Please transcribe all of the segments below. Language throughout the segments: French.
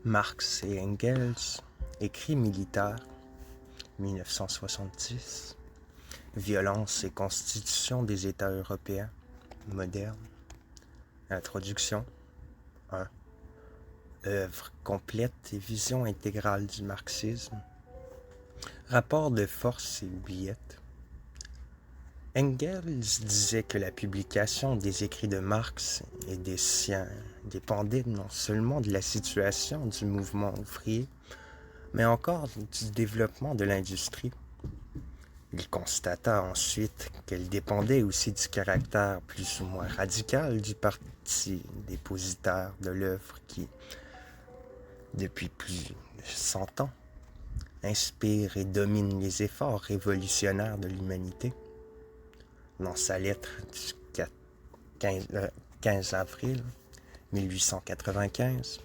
Marx et Engels, écrit militaire, 1970. Violence et constitution des États européens modernes. Introduction 1. Œuvre complète et vision intégrale du marxisme. Rapport de force et oubliette. Engels disait que la publication des écrits de Marx et des siens dépendait non seulement de la situation du mouvement ouvrier, mais encore du développement de l'industrie. Il constata ensuite qu'elle dépendait aussi du caractère plus ou moins radical du parti dépositaire de l'œuvre qui, depuis plus de 100 ans, inspire et domine les efforts révolutionnaires de l'humanité. Dans sa lettre du 15 avril 1895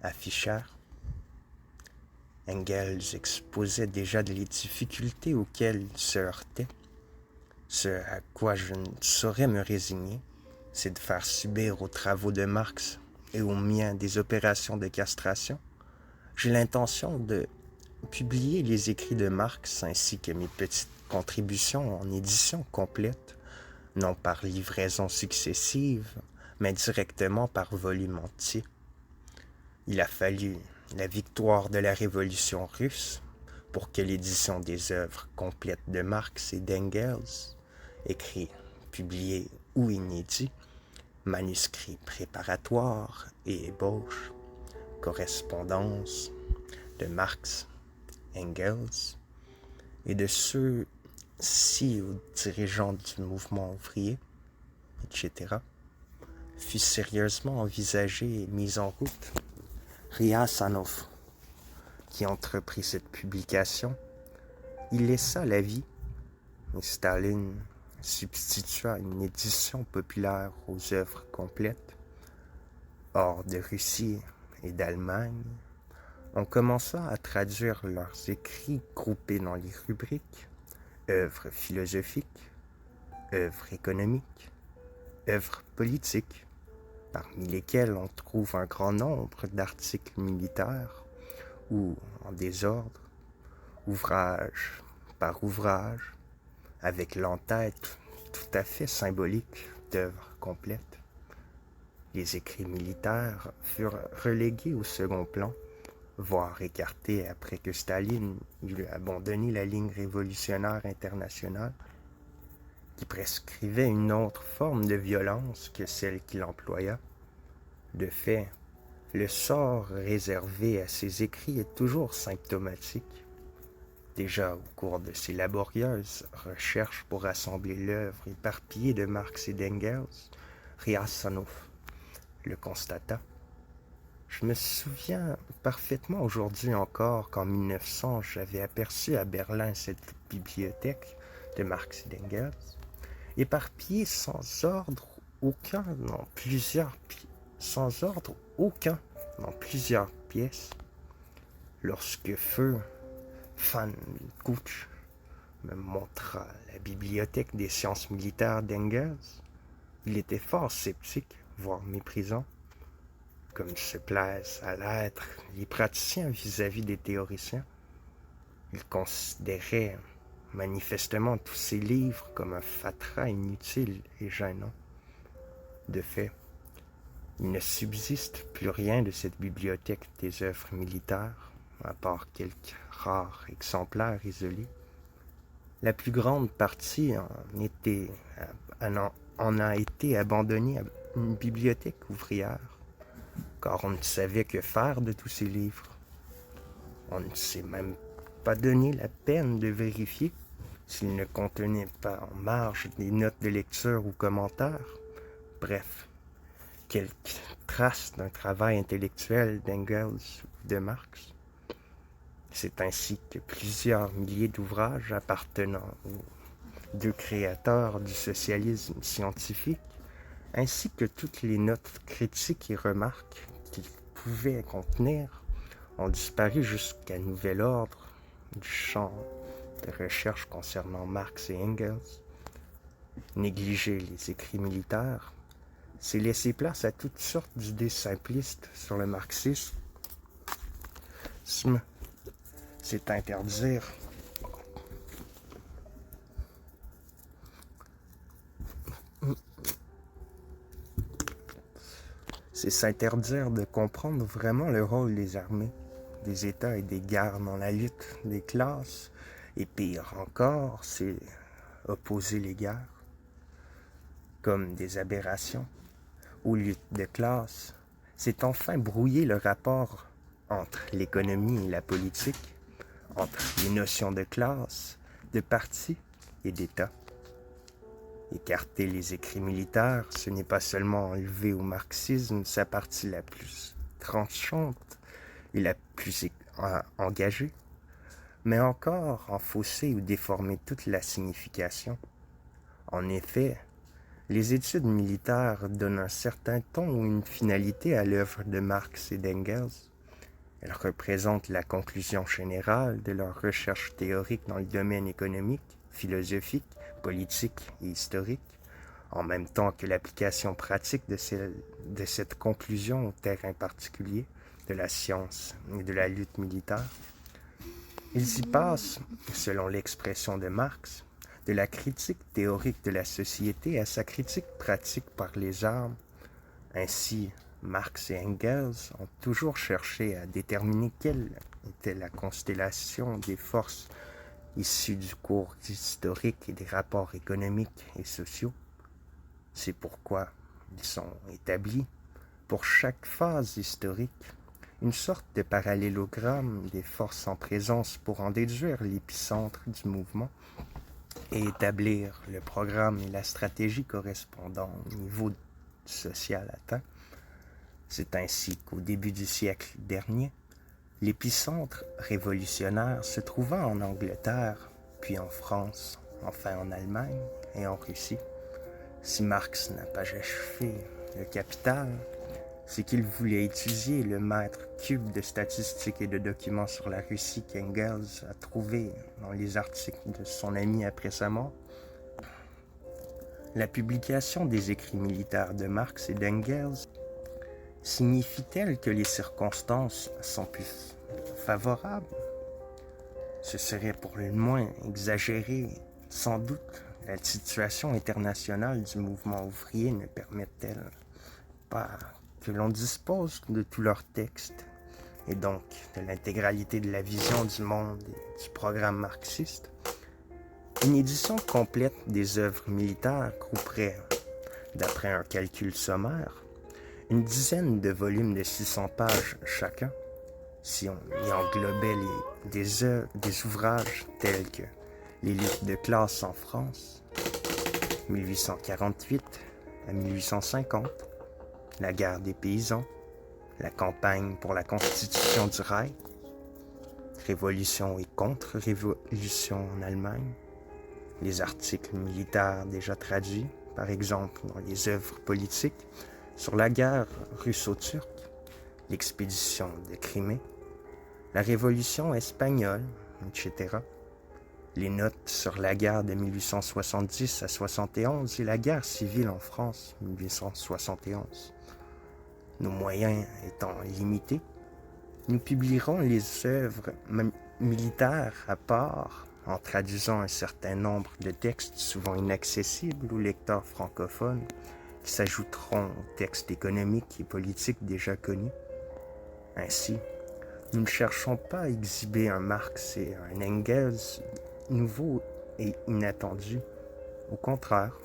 à Fischer, Engels exposait déjà les difficultés auxquelles il se heurtait. Ce à quoi je ne saurais me résigner, c'est de faire subir aux travaux de Marx et aux miens des opérations de castration. J'ai l'intention de publier les écrits de Marx ainsi que mes petites contributions en édition complète, non par livraison successive, mais directement par volume entier. Il a fallu la victoire de la Révolution russe pour que l'édition des œuvres complètes de Marx et d'Engels, écrits, publiés ou inédits, manuscrits préparatoires et ébauches, correspondances de Marx, Engels et de ceux-ci aux dirigeants du mouvement ouvrier, etc., fut sérieusement envisagé et mis en route. Riazanov, qui entreprit cette publication, il laissa la vie, et Staline substitua une édition populaire aux œuvres complètes. Hors de Russie et d'Allemagne, on commença à traduire leurs écrits groupés dans les rubriques œuvres philosophiques, œuvres économiques, œuvres politiques, parmi lesquelles on trouve un grand nombre d'articles militaires ou en désordre, ouvrage par ouvrage, avec l'entête tout à fait symbolique d'œuvres complètes. Les écrits militaires furent relégués au second plan, voire écartés après que Staline eut abandonné la ligne révolutionnaire internationale, qui prescrivait une autre forme de violence que celle qu'il employa. De fait, le sort réservé à ces écrits est toujours symptomatique. Déjà au cours de ses laborieuses recherches pour rassembler l'œuvre éparpillée de Marx et d'Engels, Riazanov le constata. Je me souviens parfaitement aujourd'hui encore qu'en 1900, j'avais aperçu à Berlin cette bibliothèque de Marx et d'Engels, éparpillée sans ordre aucun dans plusieurs pièces. Lorsque feu Van Kouch me montra la bibliothèque des sciences militaires d'Engels, il était fort sceptique, voire méprisant, comme se plaisent à l'être les praticiens vis-à-vis des théoriciens. Il considérait manifestement tous ces livres comme un fatras inutile et gênant. De fait, il ne subsiste plus rien de cette bibliothèque des œuvres militaires, à part quelques rares exemplaires isolés. La plus grande partie en a été abandonnée à une bibliothèque ouvrière, car on ne savait que faire de tous ces livres. On ne s'est même pas donné la peine de vérifier s'ils ne contenaient pas en marge des notes de lecture ou commentaires. Bref, quelques traces d'un travail intellectuel d'Engels ou de Marx. C'est ainsi que plusieurs milliers d'ouvrages appartenant aux deux créateurs du socialisme scientifique, ainsi que toutes les notes critiques et remarques qu'ils pouvaient contenir, ont disparu jusqu'à nouvel ordre du champ de recherche concernant Marx et Engels. Négliger les écrits militaires, c'est laisser place à toutes sortes d'idées simplistes sur le marxisme marxisme, c'est interdire c'est s'interdire de comprendre vraiment le rôle des armées, des États et des guerres dans la lutte des classes. Et pire encore, c'est opposer les guerres comme des aberrations aux luttes de classe. C'est enfin brouiller le rapport entre l'économie et la politique, entre les notions de classe, de parti et d'État. Écarter les écrits militaires, ce n'est pas seulement enlever au marxisme sa partie la plus tranchante et la plus engagée, mais encore en fausser ou déformer toute la signification. En effet, les études militaires donnent un certain ton ou une finalité à l'œuvre de Marx et d'Engels. Elles représentent la conclusion générale de leurs recherches théoriques dans le domaine économique, philosophique, politique et historique, en même temps que l'application pratique de cette conclusion au terrain particulier de la science et de la lutte militaire. Ils y passent, selon l'expression de Marx, de la critique théorique de la société à sa critique pratique par les armes. Ainsi, Marx et Engels ont toujours cherché à déterminer quelle était la constellation des forces issues du cours historique et des rapports économiques et sociaux. C'est pourquoi ils sont établis, pour chaque phase historique, une sorte de parallélogramme des forces en présence pour en déduire l'épicentre du mouvement et établir le programme et la stratégie correspondant au niveau social atteint. C'est ainsi qu'au début du siècle dernier, l'épicentre révolutionnaire se trouva en Angleterre, puis en France, enfin en Allemagne et en Russie. Si Marx n'a pas achevé le Capital, c'est qu'il voulait étudier le mètre cube de statistiques et de documents sur la Russie qu'Engels a trouvé dans les articles de son ami après sa mort. La publication des écrits militaires de Marx et d'Engels signifie-t-elle que les circonstances sont plus favorables? Ce serait pour le moins exagéré. Sans doute, la situation internationale du mouvement ouvrier ne permet-elle pas que l'on dispose de tous leurs textes et donc de l'intégralité de la vision du monde et du programme marxiste. Une édition complète des œuvres militaires grouperait, d'après un calcul sommaire, une dizaine de volumes de 600 pages chacun, si on y englobait des ouvrages tels que Les luttes de classe en France, 1848 à 1850, La guerre des paysans, La campagne pour la constitution du Reich, Révolution et contre-révolution en Allemagne, les articles militaires déjà traduits, par exemple dans les œuvres politiques, sur la guerre russo-turque, l'expédition de Crimée, la Révolution espagnole, etc., les notes sur la guerre de 1870 à 71 et la guerre civile en France, 1871. Nos moyens étant limités, nous publierons les œuvres militaires à part, en traduisant un certain nombre de textes souvent inaccessibles aux lecteurs francophones, qui s'ajouteront aux textes économiques et politiques déjà connus. Ainsi, nous ne cherchons pas à exhiber un Marx et un Engels nouveaux et inattendus. Au contraire,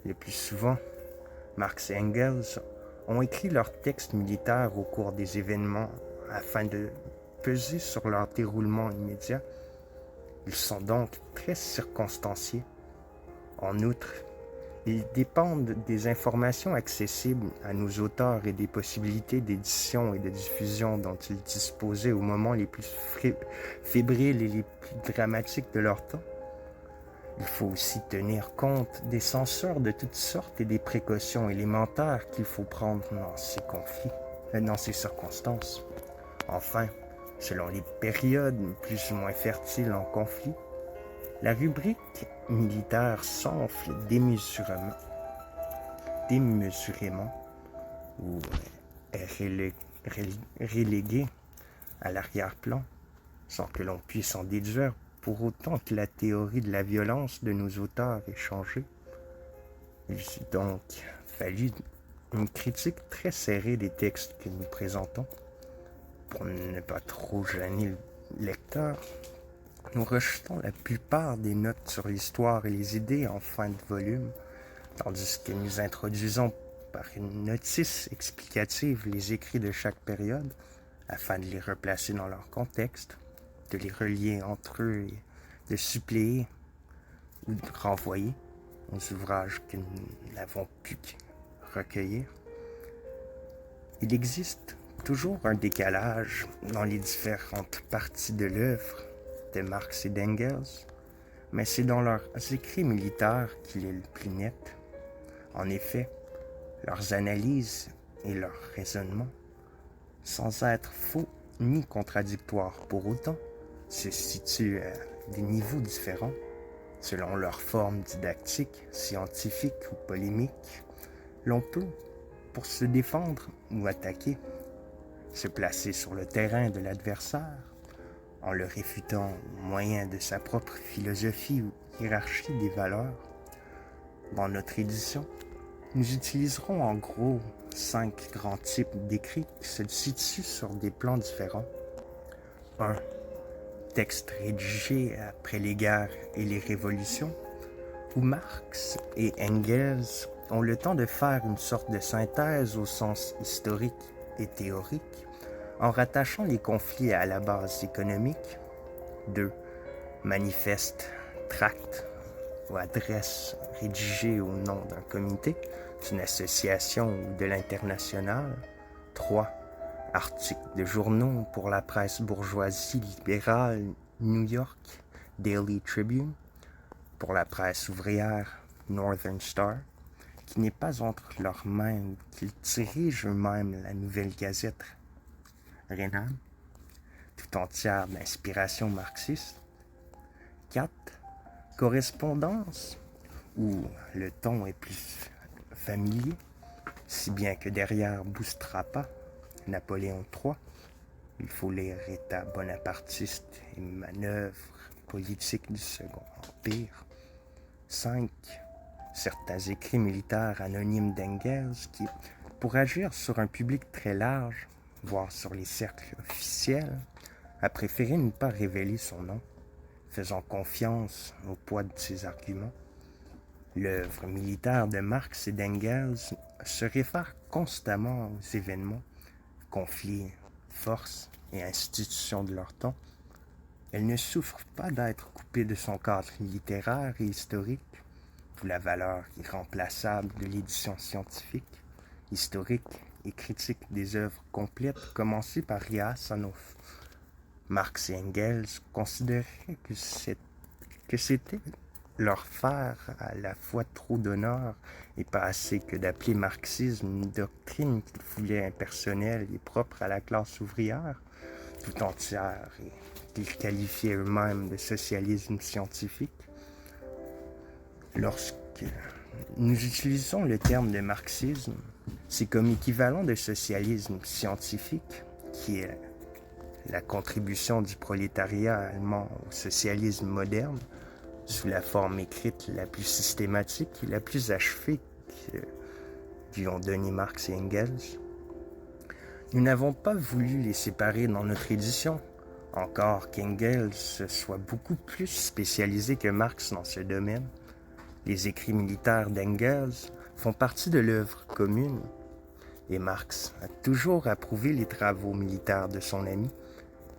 le plus souvent, Marx et Engels ont écrit leurs textes militaires au cours des événements afin de peser sur leur déroulement immédiat. Ils sont donc très circonstanciés. En outre, ils dépendent des informations accessibles à nos auteurs et des possibilités d'édition et de diffusion dont ils disposaient au moment les plus fébriles et les plus dramatiques de leur temps. Il faut aussi tenir compte des censures de toutes sortes et des précautions élémentaires qu'il faut prendre dans ces circonstances. Enfin, selon les périodes plus ou moins fertiles en conflit, la rubrique militaire s'enfle démesurément ou est reléguée à l'arrière-plan, sans que l'on puisse en déduire pour autant que la théorie de la violence de nos auteurs ait changé. Il s'est donc fallu une critique très serrée des textes que nous présentons. Pour ne pas trop gêner le lecteur, nous rejetons la plupart des notes sur l'histoire et les idées en fin de volume, tandis que nous introduisons par une notice explicative les écrits de chaque période, afin de les replacer dans leur contexte, de les relier entre eux et de suppléer ou de renvoyer aux ouvrages que nous n'avons pu recueillir. Il existe toujours un décalage dans les différentes parties de l'œuvre de Marx et d'Engels, mais c'est dans leurs écrits militaires qu'il est le plus net. En effet, leurs analyses et leurs raisonnements, sans être faux ni contradictoires pour autant, se situent à des niveaux différents, selon leur forme didactique, scientifique ou polémique. L'on peut, pour se défendre ou attaquer, se placer sur le terrain de l'adversaire, en le réfutant au moyen de sa propre philosophie ou hiérarchie des valeurs. Dans notre édition, nous utiliserons en gros 5 grands types d'écrits qui se situent sur des plans différents. 1. Texte rédigé après les guerres et les révolutions, où Marx et Engels ont le temps de faire une sorte de synthèse au sens historique et théorique, en rattachant les conflits à la base économique. 2. Manifeste, tract ou adresse rédigée au nom d'un comité, d'une association ou de l'international. 3. Articles de journaux pour la presse bourgeoisie libérale New York, Daily Tribune, pour la presse ouvrière Northern Star, qui n'est pas entre leurs mains, qu'ils dirigent eux-mêmes la Nouvelle Gazette Rhénane, tout entière d'inspiration marxiste. 4. Correspondance, où le ton est plus familier, si bien que derrière Boustrapa, Napoléon III, il faut lire État bonapartiste et manœuvres politiques du Second Empire. 5. Certains écrits militaires anonymes d'Engels qui, pour agir sur un public très large, voire sur les cercles officiels, a préféré ne pas révéler son nom, faisant confiance au poids de ses arguments. L'œuvre militaire de Marx et d'Engels se réfère constamment aux événements, conflits, forces et institutions de leur temps. Elle ne souffre pas d'être coupée de son cadre littéraire et historique, d'où la valeur irremplaçable de l'édition scientifique, historique et critique des œuvres complètes commencées par Ria Sanoff. Marx et Engels considéraient que c'était leur faire à la fois trop d'honneur et pas assez que d'appeler marxisme une doctrine qu'ils voulaient impersonnelle et propre à la classe ouvrière, tout entière, et qu'ils qualifiaient eux-mêmes de socialisme scientifique. Lorsque nous utilisons le terme de marxisme, c'est comme équivalent de socialisme scientifique, qui est la contribution du prolétariat allemand au socialisme moderne, sous la forme écrite la plus systématique et la plus achevée que lui ont donné Marx et Engels. Nous n'avons pas voulu les séparer dans notre édition, encore qu'Engels soit beaucoup plus spécialisé que Marx dans ce domaine. Les écrits militaires d'Engels font partie de l'œuvre commune, et Marx a toujours approuvé les travaux militaires de son ami.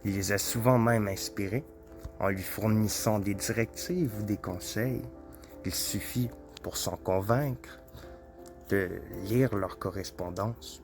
Il les a souvent même inspirés, en lui fournissant des directives ou des conseils. Il suffit, pour s'en convaincre, de lire leur correspondance.